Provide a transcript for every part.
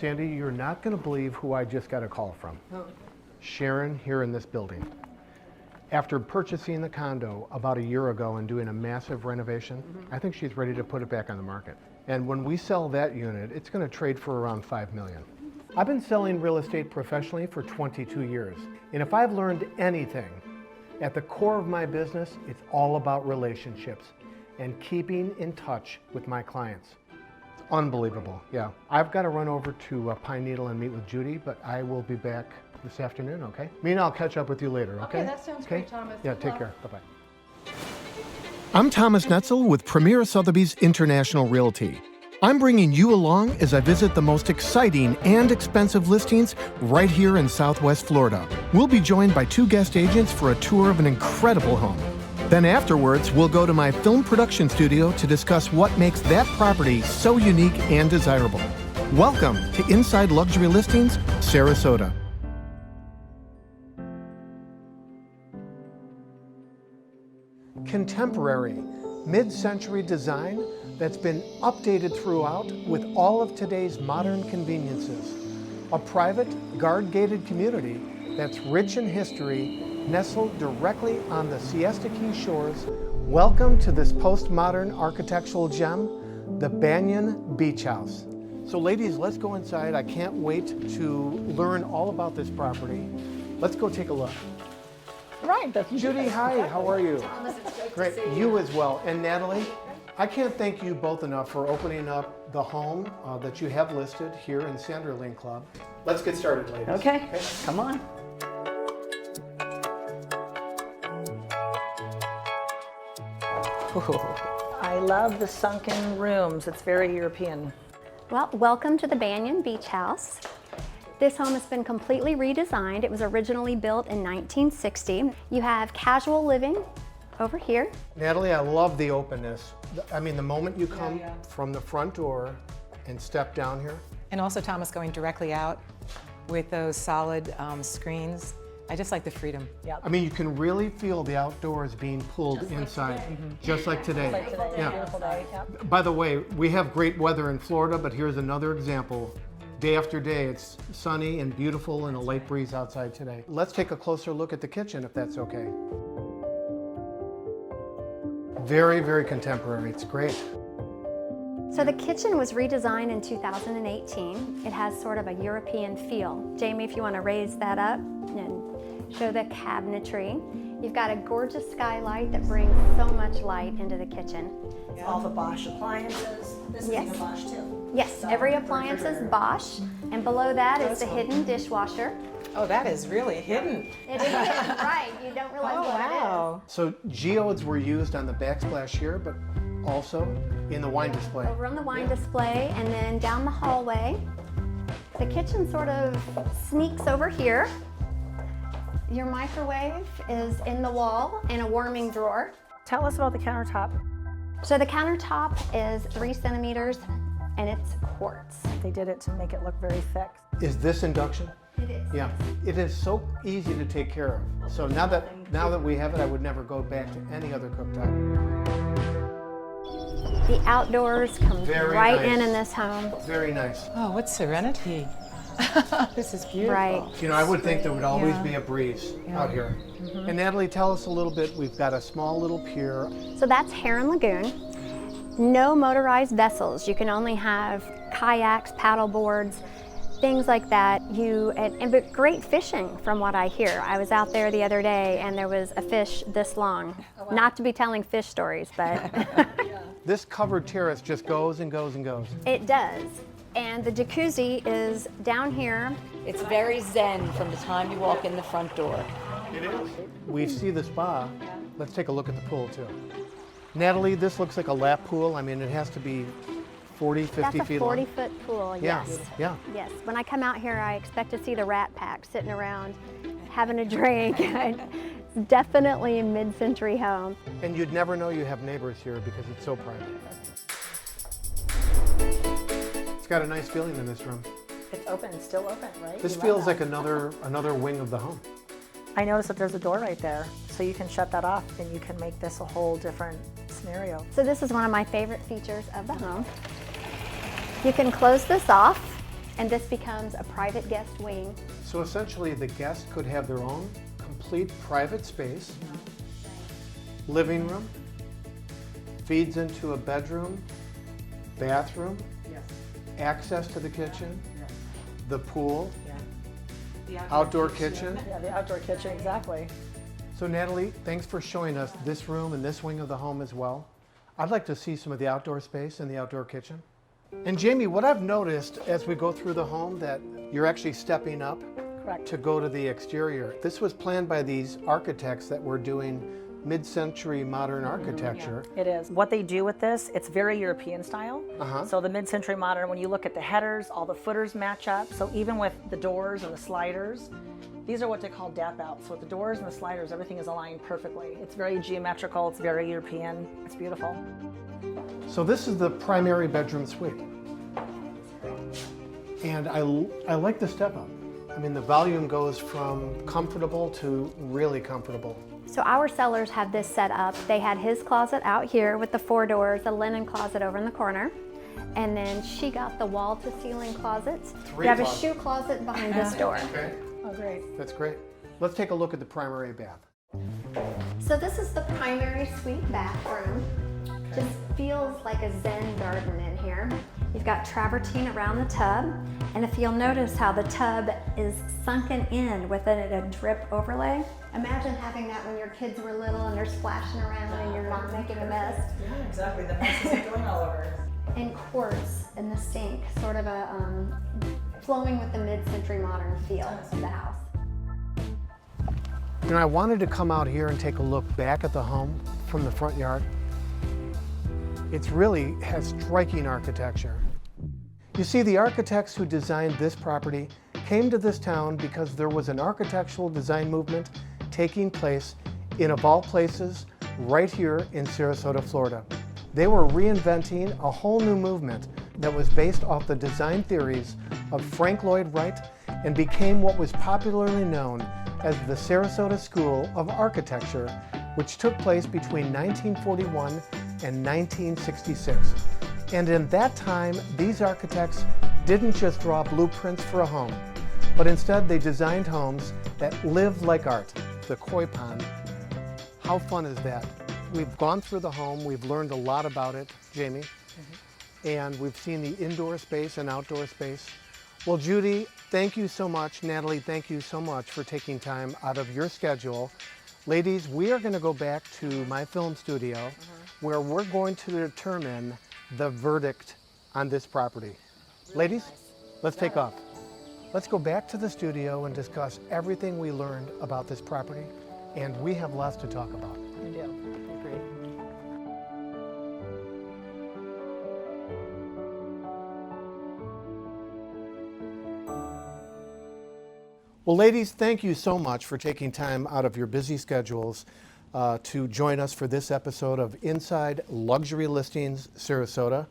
Sandy, you're not going to believe who I just got a call from. Oh. Sharon here in this building. After purchasing the condo about a year ago and doing a massive renovation, I think she's ready to put it back on the market. And when we sell that unit, it's going to trade for around $5 million. I've been selling real estate professionally for 22 years. And if I've learned anything, at the core of my business, it's all about relationships and keeping in touch with my clients. Unbelievable, yeah. I've got to run over to Pine Needle and meet with Judy, but I will be back this afternoon, okay? Me and I'll catch up with you later, okay? Okay, that sounds great, Thomas. Yeah, Good take luck. care, bye-bye. I'm Thomas Netzel with Premier Sotheby's International Realty. I'm bringing you along as I visit the most exciting and expensive listings right here in Southwest Florida. We'll be joined by 2 guest agents for a tour of an incredible home. Then afterwards, we'll go to my film production studio to discuss what makes that property so unique and desirable. Welcome to Inside Luxury Listings, Sarasota. Contemporary, mid-century design that's been updated throughout with all of today's modern conveniences. A private, guard-gated community that's rich in history, nestled directly on the Siesta Key shores. Welcome to this postmodern architectural gem, the Banyan Beach House. So ladies, let's go inside. I can't wait to learn all about this property. Let's go take a look. Right, that's Judy, hi, how are you? Thomas, it's great Great, to see you as well. And Natalie, I can't thank you both enough for opening up the home that you have listed here in Sanderling Club. Let's get started, ladies. Okay, come on. I love the sunken rooms. It's very European. Well, welcome to the Banyan Beach House. This home has been completely redesigned. It was originally built in 1960. You have casual living over here. Natalie, I love the openness. I mean, the moment you come from the front door and step down here. And also Thomas going directly out with those solid screens. I just like the freedom. Yeah. I mean, you can really feel the outdoors being pulled inside, just like today. Like today, Yeah. beautiful day. Yep. By the way, we have great weather in Florida, but here's another example. Day after day, it's sunny and beautiful and a light breeze outside today. Let's take a closer look at the kitchen, if that's okay. Very, very contemporary. It's great. So the kitchen was redesigned in 2018. It has sort of a European feel. Jamie, if you want to raise that up and show the cabinetry. You've got a gorgeous skylight that brings so much light into the kitchen. All the Bosch appliances. This is Yes. even Bosch too. Yes, every appliance is Bosch, and below that is the hidden dishwasher. Oh, that is really hidden. It is hidden, right? You don't realize Oh, what it is. wow. So geodes were used on the backsplash here, but also in the wine display. Over on the wine display, and then down the hallway. The kitchen sort of sneaks over here. Your microwave is in the wall and a warming drawer. Tell us about the countertop. So the countertop is 3 centimeters and it's quartz. They did it to make it look very thick. Is this induction? It is. Yeah, it is so easy to take care of. So now that we have it, I would never go back to any other cooktop. The outdoors come Very right nice. in this home. Very nice. Oh, what serenity. This is beautiful. Right. You know, I would think there would always Yeah. be a breeze out here. And Natalie, tell us a little bit. We've got a small little pier. So that's Heron Lagoon. No motorized vessels. You can only have kayaks, paddle boards, things like that. But great fishing from what I hear. I was out there the other day and there was a fish this long. Not to be telling fish stories, but This covered terrace just goes and goes and goes. it does. And the jacuzzi is down here. It's very zen from the time you walk in the front door. It is. We see the spa. Let's take a look at the pool too. Natalie, this looks like a lap pool. I mean, it has to be 40, 50 That's a feet long. 40-foot pool, Yeah, yes. yeah. Yes, when I come out here, I expect to see the Rat Pack sitting around having a drink. It's definitely a mid-century home. And you'd never know you have neighbors here because it's so private. It's got a nice feeling in this room. It's open, it's still open, right? This You love feels that. like another wing of the home. I noticed that there's a door right there, so you can shut that off and you can make this a whole different scenario. So this is one of my favorite features of the home. You can close this off and this becomes a private guest wing. So essentially, the guest could have their own complete private space, living room, feeds into a bedroom, bathroom, access to the kitchen, the pool, outdoor kitchen. Yeah, the outdoor kitchen, exactly. So Natalie, thanks for showing us this room and this wing of the home as well. I'd like to see some of the outdoor space and the outdoor kitchen. And Jamie, what I've noticed as we go through the home, that you're actually stepping up Correct. to go to the exterior. This was planned by these architects that were doing mid-century modern architecture. It is. What they do with this, it's very European style. Uh-huh. So the mid-century modern, when you look at the headers, all the footers match up. So even with the doors and the sliders, these are what they call dap outs. So with the doors and the sliders, everything is aligned perfectly. It's very geometrical, it's very European, it's beautiful. So this is the primary bedroom suite. And I like the step up. I mean, the volume goes from comfortable to really comfortable. So our sellers have this set up. They had his closet out here with the 4 doors, a linen closet over in the corner. And then she got the wall to ceiling closets. 3 We have a closets. shoe closet behind this door. Okay, Oh, great. that's great. Let's take a look at the primary bath. So this is the primary suite bathroom. Just feels like a Zen garden in here. You've got travertine around the tub, and if you'll notice how the tub is sunken in with a drip overlay. Imagine having that when your kids were little and they're splashing around and you're not making a mess. Yeah, exactly. The mess isn't going all over. And quartz in the sink, sort of a flowing with the mid-century modern feel of the house. You know, I wanted to come out here and take a look back at the home from the front yard. It really has striking architecture. You see, the architects who designed this property came to this town because there was an architectural design movement taking place in, of all places, right here in Sarasota, Florida. They were reinventing a whole new movement that was based off the design theories of Frank Lloyd Wright and became what was popularly known as the Sarasota School of Architecture, which took place between 1941 and 1966. And in that time, these architects didn't just draw blueprints for a home, but instead they designed homes that live like art. The koi pond. How fun is that? We've gone through the home, we've learned a lot about it, Jamie, and we've seen the indoor space and outdoor space. Well, Judy, thank you so much. Natalie, thank you so much for taking time out of your schedule. Ladies, we are going to go back to my film studio where we're going to determine the verdict on this property. Ladies, let's take off. Let's go back to the studio and discuss everything we learned about this property, and we have lots to talk about. We do. Agreed. Well, ladies, thank you so much for taking time out of your busy schedules to join us for this episode of Inside Luxury Listings Sarasota.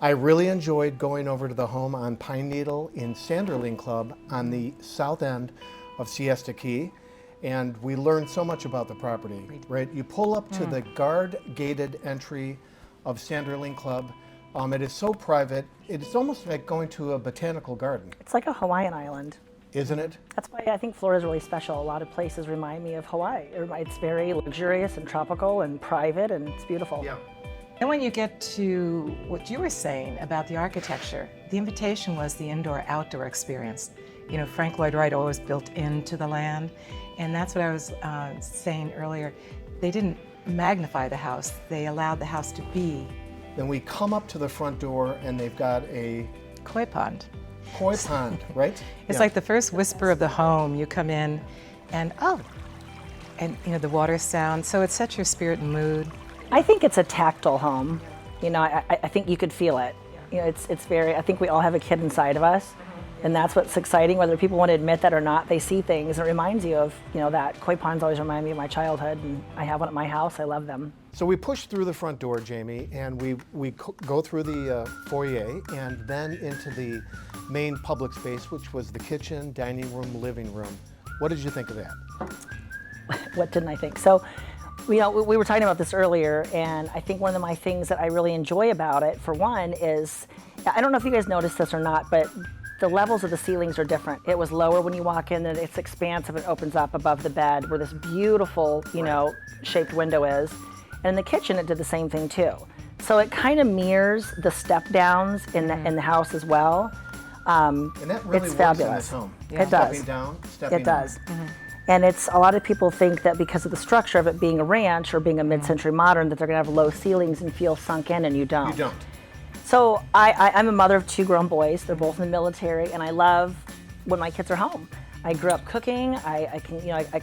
I really enjoyed going over to the home on Pine Needle in Sanderling Club on the south end of Siesta Key, and we learned so much about the property, right? You pull up to the guard-gated entry of Sanderling Club. It is so private, it's almost like going to a botanical garden, It's like a Hawaiian island. isn't it? That's why I think Florida's really special. A lot of places remind me of Hawaii. It's very luxurious and tropical and private, and it's beautiful. Yeah. And when you get to what you were saying about the architecture, the invitation was the indoor-outdoor experience. You know, Frank Lloyd Wright always built into the land, and that's what I was saying earlier. They didn't magnify the house, they allowed the house to be. Then we come up to the front door and they've got a Koi pond. koi pond, right? It's Yeah. like the first whisper of the home. You come in and, oh, and you know, the water sound, so it sets your spirit and mood. I think it's a tactile home. You know, I think you could feel it. You know, it's very, I think we all have a kid inside of us, and that's what's exciting, whether people want to admit that or not. They see things, and it reminds you of, you know, that koi ponds always remind me of my childhood, and I have one at my house. I love them. So we push through the front door, Jamie, and we go through the foyer and then into the main public space, which was the kitchen, dining room, living room. What did you think of that? What didn't I think? So, you know, we were talking about this earlier, and I think one of my things that I really enjoy about it, for one, is, I don't know if you guys noticed this or not, but the levels of the ceilings are different. It was lower when you walk in, and it's expansive and opens up above the bed where this beautiful, shaped window is. And in the kitchen, it did the same thing too. So it kind of mirrors the step downs in the house as well. And that really it's works fabulous. in this home. It does. Stepping down, stepping It does. up. And it's a lot of people think that because of the structure of it being a ranch or being a mid-century modern, that they're going to have low ceilings and feel sunk in, and you don't. You don't. So I'm a mother of 2 grown boys. They're both in the military, and I love when my kids are home. I grew up cooking. I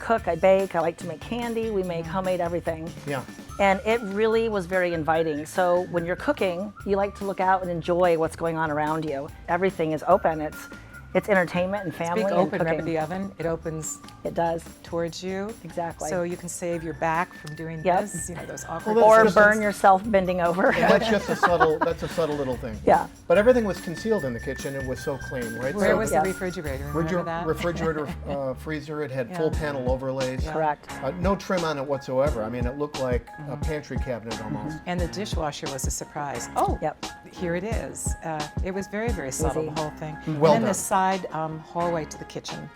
cook, I bake. I like to make candy. We make homemade everything. Yeah. And it really was very inviting. So when you're cooking, you like to look out and enjoy what's going on around you. Everything is open. It's entertainment and family Big and open, cooking. remember the oven? It opens It does. towards you. Exactly. So you can save your back from doing Yep. this, those awkward Well, Or That's- burn yourself bending over. That's just a subtle little thing. Yeah. But everything was concealed in the kitchen. It was so clean, right? Where So was Yes. the refrigerator? Remember that? refrigerator, freezer, it had full panel overlays. Correct. No trim on it whatsoever. I mean, it looked like a pantry cabinet almost. And the dishwasher was a surprise. Oh, Yep. here it is. It was very, very subtle, Easy. the whole thing. Well and then done. the side hallway to the kitchen.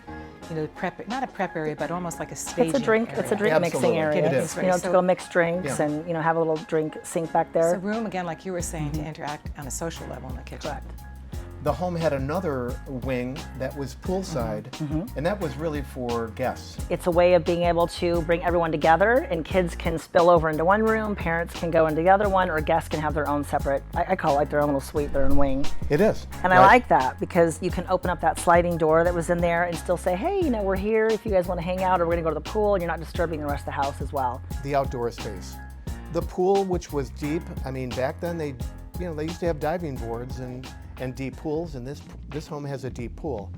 The prep, not a prep area, but almost like a staging It's a drink area. mixing Absolutely. area. It is. To So- go mix drinks Yeah. and have a little drink sink back It's a there. room, again, like you were saying, to interact on a social level in the kitchen. Correct. The home had another wing that was poolside, and that was really for guests. It's a way of being able to bring everyone together, and kids can spill over into one room, parents can go into the other one, or guests can have their own separate, I call it like their own little suite, their own wing. It is. And I like that because you can open up that sliding door that was in there and still say, hey, we're here if you guys want to hang out, or we're going to go to the pool, and you're not disturbing the rest of the house as well. The outdoor space. The pool, which was deep, I mean, back then they used to have diving boards and deep pools, and this home has a deep pool.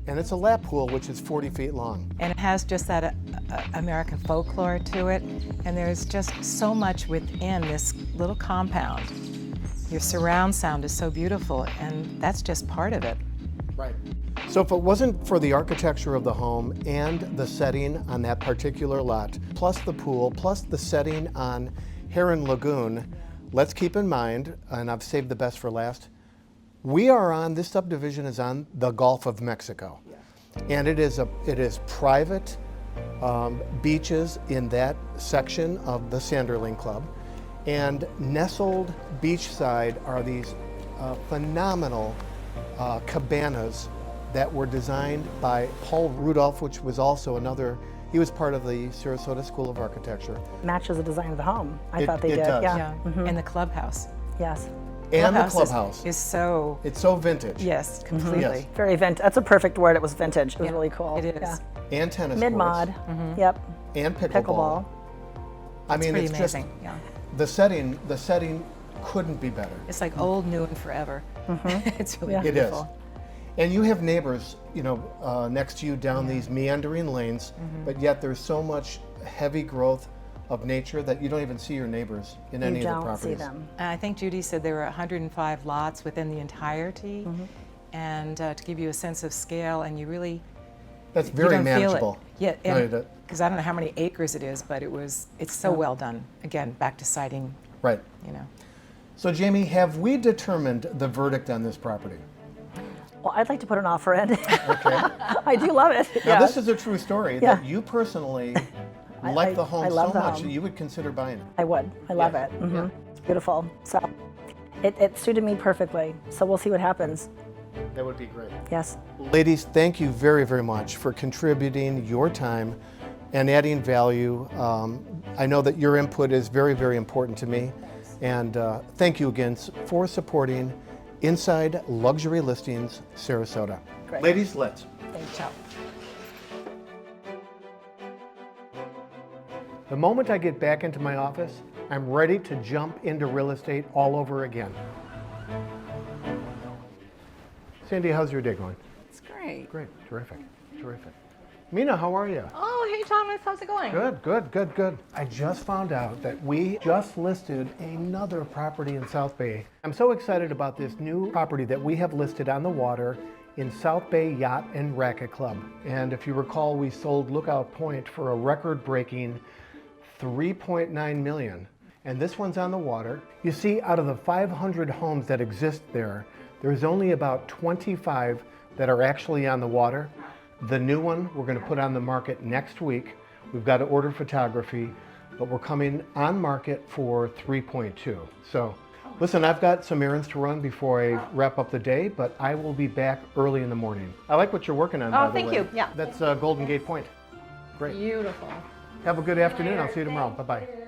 And it's a lap pool, which is 40 feet long. And it has just that American folklore to it. And there's just so much within this little compound. Your surround sound is so beautiful, and that's just part of it. Right. So if it wasn't for the architecture of the home and the setting on that particular lot, plus the pool, plus the setting on Heron Lagoon, let's keep in mind, and I've saved the best for last, this subdivision is on the Gulf of Mexico. And it is private beaches in that section of the Sanderling Club. And nestled beachside are these phenomenal cabanas that were designed by Paul Rudolph, which was also he was part of the Sarasota School of Architecture. Matches the design of the home. I It- thought they it did. does. Yeah. And the clubhouse. Yes. And the is- clubhouse. is so, It's so vintage. yes, completely. Yes. Very vintage. That's a perfect word. It was vintage. It was Yeah, really cool. it is. Yeah. And tennis Mid-mod. courts. Yep. And pickleball. Pickleball. I mean, Pretty it's just amazing. Yeah. the setting couldn't be better. It's like old, new, and forever. It's really Yeah. It is. beautiful. And you have neighbors, next to you down these meandering lanes, but yet there's so much heavy growth of nature that you don't even see your neighbors in any You of the don't properties. see them. And I think Judy said there were 105 lots within the entirety. And to give you a sense of scale, and you really That's you very don't manageable. feel it. Yeah, Right, because I don't know how many acres it is, but it's so well done. Again, back to citing, Right. So Jamie, have we determined the verdict on this property? Well, I'd like to put an offer in. Okay. I do love it. Now Yeah. this is a true story Yeah. that you personally like the home I love so the much home. that you would consider buying it. I would. I love Yeah. it. Mhm. Yeah. It's beautiful. So it suited me perfectly. So we'll see what happens. That would be great. Yes. Ladies, thank you very, very much for contributing your time and adding value. I know that your input is very, very important to me. And thank you again for supporting Inside Luxury Listings Sarasota. Great. Ladies, let's. Thanks, Ciao. The moment I get back into my office, I'm ready to jump into real estate all over again. Sandy, how's your day going? It's great. Great, terrific, terrific. Mina, how are you? Oh, hey Thomas, how's it going? Good, good, good, good. I just found out that we just listed another property in South Bay. I'm so excited about this new property that we have listed on the water in South Bay Yacht and Racket Club. And if you recall, we sold Lookout Point for a record-breaking $3.9 million. And this one's on the water. You see, out of the 500 homes that exist there, there's only about 25 that are actually on the water. The new one we're going to put on the market next week. We've got to order photography, but we're coming on market for 3.2. So listen, I've got some errands to run before I wrap up the day, but I will be back early in the morning. I like what you're working on, by the way. thank you. Yeah. That's Golden Gate Point. Great. Beautiful. Have a good afternoon. I'll see you tomorrow. Bye-bye.